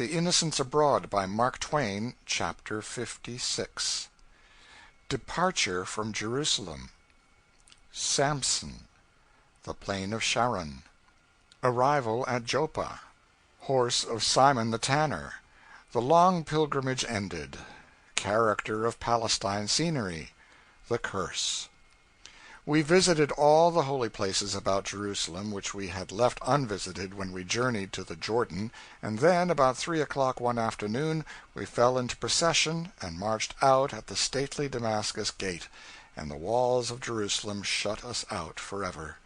The Innocents Abroad by Mark Twain, Chapter 56. Departure from Jerusalem. Samson. The Plain of Sharon. Arrival at Joppa. Horse of Simon the Tanner. The long pilgrimage ended. Character of Palestine scenery. The curse. We visited all the holy places about Jerusalem which we had left unvisited when we journeyed to the Jordan, and then, about 3 o'clock one afternoon, we fell into procession and marched out at the stately Damascus gate, and the walls of Jerusalem shut us out forever.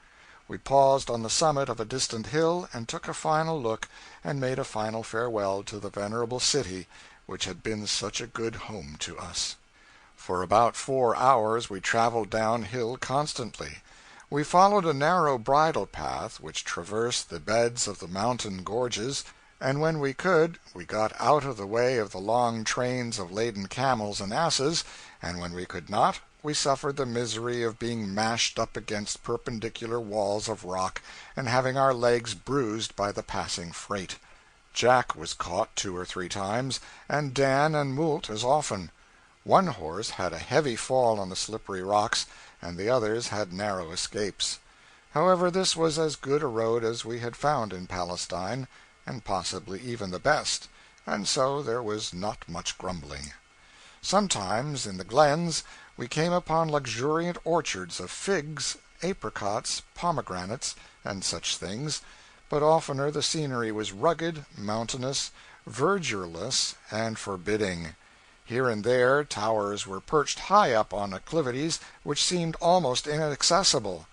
We paused on the summit of a distant hill and took a final look and made a final farewell to the venerable city which had been such a good home to us. For about 4 hours we traveled downhill constantly. We followed a narrow bridle path which traversed the beds of the mountain gorges, and when we could we got out of the way of the long trains of laden camels and asses, and when we could not we suffered the misery of being mashed up against perpendicular walls of rock and having our legs bruised by the passing freight. Jack was caught 2 or 3 times, and Dan and Moult as often. One horse had a heavy fall on the slippery rocks, and the others had narrow escapes. However, this was as good a road as we had found in Palestine, and possibly even the best, and so there was not much grumbling. Sometimes, in the glens, we came upon luxuriant orchards of figs, apricots, pomegranates, and such things, but oftener the scenery was rugged, mountainous, verdureless, and forbidding. Here and there towers were perched high up on acclivities which seemed almost inaccessible.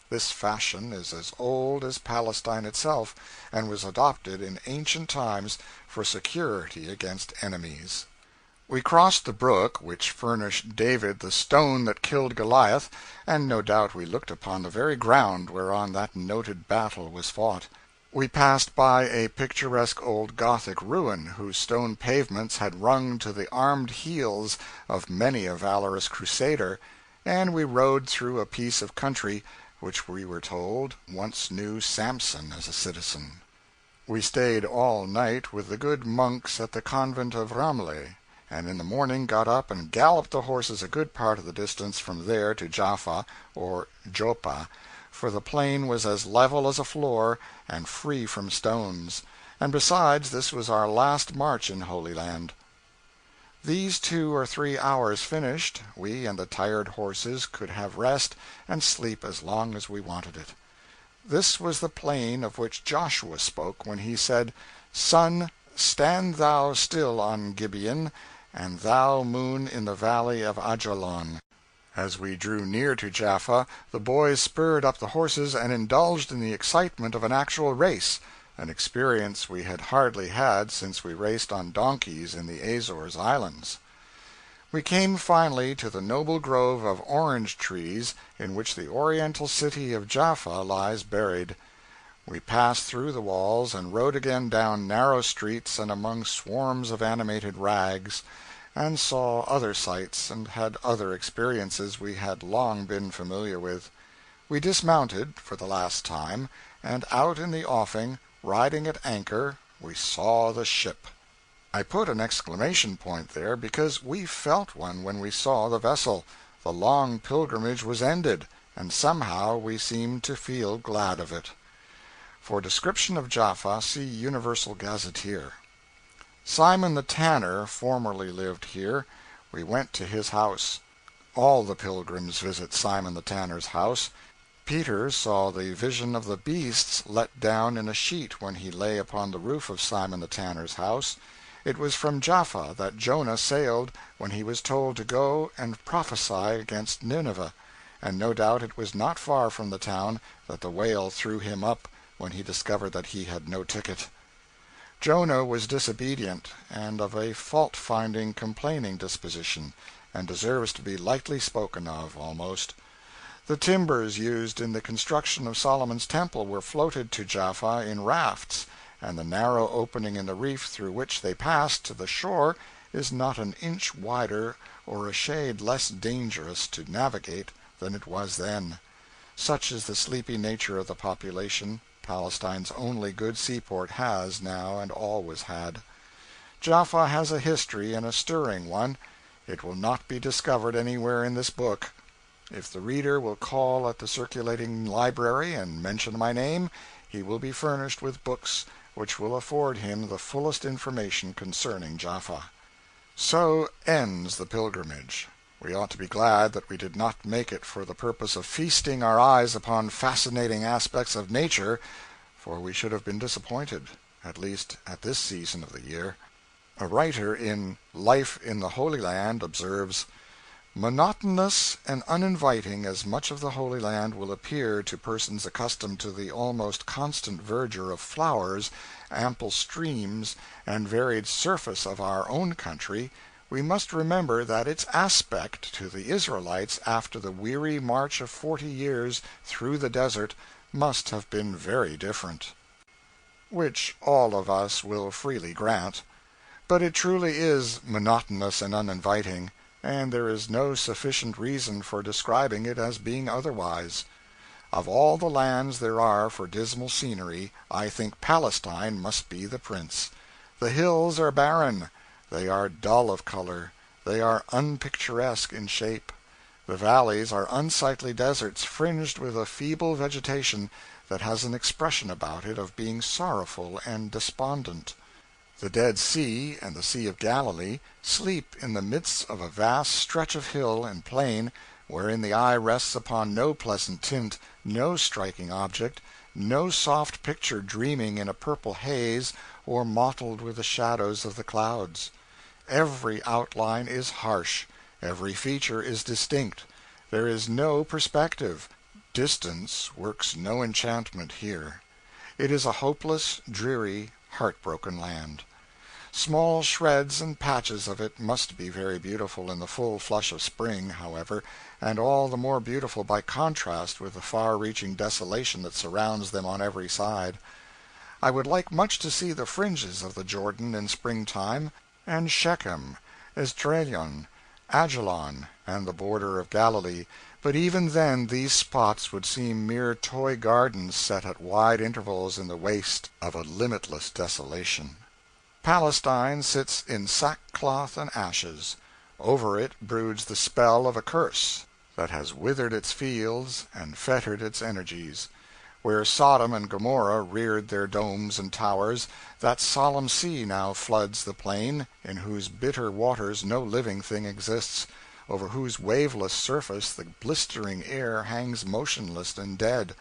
This fashion is as old as Palestine itself, and was adopted in ancient times for security against enemies. We crossed the brook which furnished David the stone that killed Goliath, and no doubt we looked upon the very ground whereon that noted battle was fought. We passed by a picturesque old Gothic ruin, whose stone pavements had rung to the armed heels of many a valorous crusader, and we rode through a piece of country which we were told once knew Samson as a citizen. We stayed all night with the good monks at the convent of Ramleh, and in the morning got up and galloped the horses a good part of the distance from there to Jaffa, or Joppa, for the plain was as level as a floor and free from stones, and besides this was our last march in Holy Land. These 2 or 3 hours finished, we and the tired horses could have rest and sleep as long as we wanted it. This was the plain of which Joshua spoke when he said, "Sun, stand thou still on Gibeon, and thou moon in the valley of Ajalon." As we drew near to Jaffa, the boys spurred up the horses and indulged in the excitement of an actual race, an experience we had hardly had since we raced on donkeys in the Azores Islands. We came finally to the noble grove of orange trees in which the oriental city of Jaffa lies buried. We passed through the walls and rode again down narrow streets and among swarms of animated rags, and saw other sights and had other experiences we had long been familiar with. We dismounted, for the last time, and out in the offing, riding at anchor, we saw the ship. I put an exclamation point there because we felt one when we saw the vessel. The long pilgrimage was ended, and somehow we seemed to feel glad of it. For description of Jaffa, see Universal Gazetteer. Simon the Tanner formerly lived here. We went to his house. All the pilgrims visit Simon the Tanner's house. Peter saw the vision of the beasts let down in a sheet when he lay upon the roof of Simon the Tanner's house. It was from Jaffa that Jonah sailed when he was told to go and prophesy against Nineveh, and no doubt it was not far from the town that the whale threw him up when he discovered that he had no ticket. Jonah was disobedient, and of a fault-finding, complaining disposition, and deserves to be lightly spoken of, almost. The timbers used in the construction of Solomon's temple were floated to Jaffa in rafts, and the narrow opening in the reef through which they passed to the shore is not an inch wider or a shade less dangerous to navigate than it was then. Such is the sleepy nature of the population, Palestine's only good seaport has now and always had. Jaffa has a history, and a stirring one. It will not be discovered anywhere in this book. If the reader will call at the circulating library and mention my name, he will be furnished with books which will afford him the fullest information concerning Jaffa. So ends the pilgrimage. We ought to be glad that we did not make it for the purpose of feasting our eyes upon fascinating aspects of nature, for we should have been disappointed, at least at this season of the year. A writer in Life in the Holy Land observes, "Monotonous and uninviting as much of the Holy Land will appear to persons accustomed to the almost constant verdure of flowers, ample streams, and varied surface of our own country, we must remember that its aspect to the Israelites after the weary march of 40 years through the desert must have been very different." Which all of us will freely grant. But it truly is monotonous and uninviting, and there is no sufficient reason for describing it as being otherwise. Of all the lands there are for dismal scenery, I think Palestine must be the prince. The hills are barren, they are dull of color, they are unpicturesque in shape. The valleys are unsightly deserts fringed with a feeble vegetation that has an expression about it of being sorrowful and despondent. The Dead Sea and the Sea of Galilee sleep in the midst of a vast stretch of hill and plain wherein the eye rests upon no pleasant tint, no striking object, no soft picture dreaming in a purple haze or mottled with the shadows of the clouds. Every outline is harsh, every feature is distinct. There is no perspective. Distance works no enchantment here. It is a hopeless, dreary, heartbroken land. Small shreds and patches of it must be very beautiful in the full flush of spring, however, and all the more beautiful by contrast with the far-reaching desolation that surrounds them on every side. I would like much to see the fringes of the Jordan in springtime, and Shechem, Esdraelon, Ajalon, and the border of Galilee, but even then these spots would seem mere toy gardens set at wide intervals in the waste of a limitless desolation. Palestine sits in sackcloth and ashes. Over it broods the spell of a curse that has withered its fields and fettered its energies. Where Sodom and Gomorrah reared their domes and towers, that solemn sea now floods the plain, in whose bitter waters no living thing exists, over whose waveless surface the blistering air hangs motionless and dead,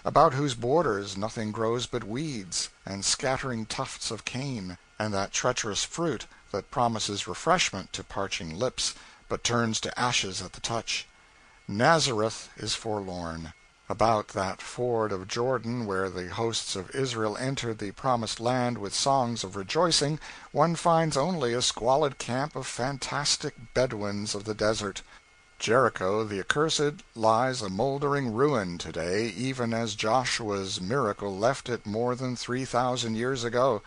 about whose borders nothing grows but weeds and scattering tufts of cane, and that treacherous fruit that promises refreshment to parching lips, but turns to ashes at the touch. Nazareth is forlorn. About that ford of Jordan where the hosts of Israel entered the promised land with songs of rejoicing, one finds only a squalid camp of fantastic Bedouins of the desert. Jericho the accursed lies a moldering ruin today, even as Joshua's miracle left it more than 3,000 years ago.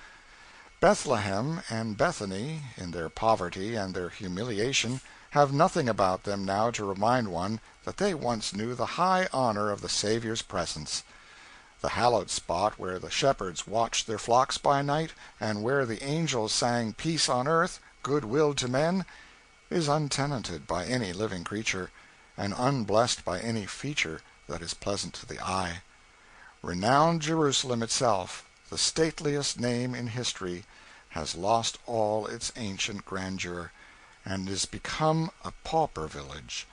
Bethlehem and Bethany, in their poverty and their humiliation, have nothing about them now to remind one that they once knew the high honor of the Saviour's presence. The hallowed spot where the shepherds watched their flocks by night, and where the angels sang peace on earth, good will to men, is untenanted by any living creature, and unblessed by any feature that is pleasant to the eye. Renowned Jerusalem itself, the stateliest name in history, has lost all its ancient grandeur, and is become a pauper village.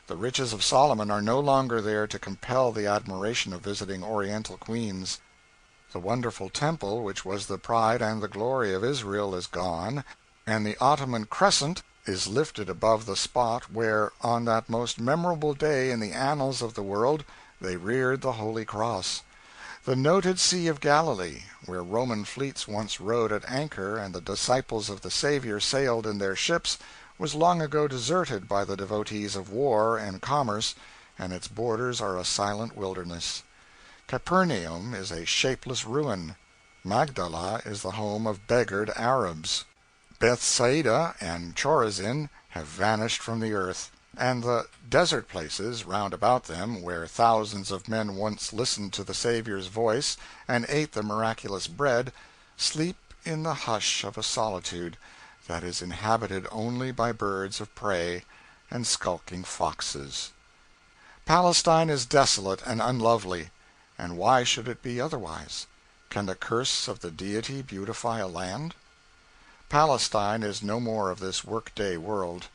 The riches of Solomon are no longer there to compel the admiration of visiting Oriental queens. The wonderful temple, which was the pride and the glory of Israel, is gone, and the Ottoman crescent is lifted above the spot where, on that most memorable day in the annals of the world, they reared the Holy Cross. The noted Sea of Galilee, where Roman fleets once rode at anchor and the disciples of the Savior sailed in their ships, was long ago deserted by the devotees of war and commerce, and its borders are a silent wilderness. Capernaum is a shapeless ruin. Magdala is the home of beggared Arabs. Bethsaida and Chorazin have vanished from the earth, and the desert places round about them, where thousands of men once listened to the Saviour's voice and ate the miraculous bread, sleep in the hush of a solitude that is inhabited only by birds of prey and skulking foxes. Palestine is desolate and unlovely, and why should it be otherwise? Can the curse of the Deity beautify a land? Palestine is no more of this work-day world.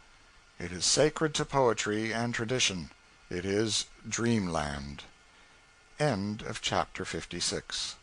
It is sacred to poetry and tradition. It is dreamland. End of chapter 56.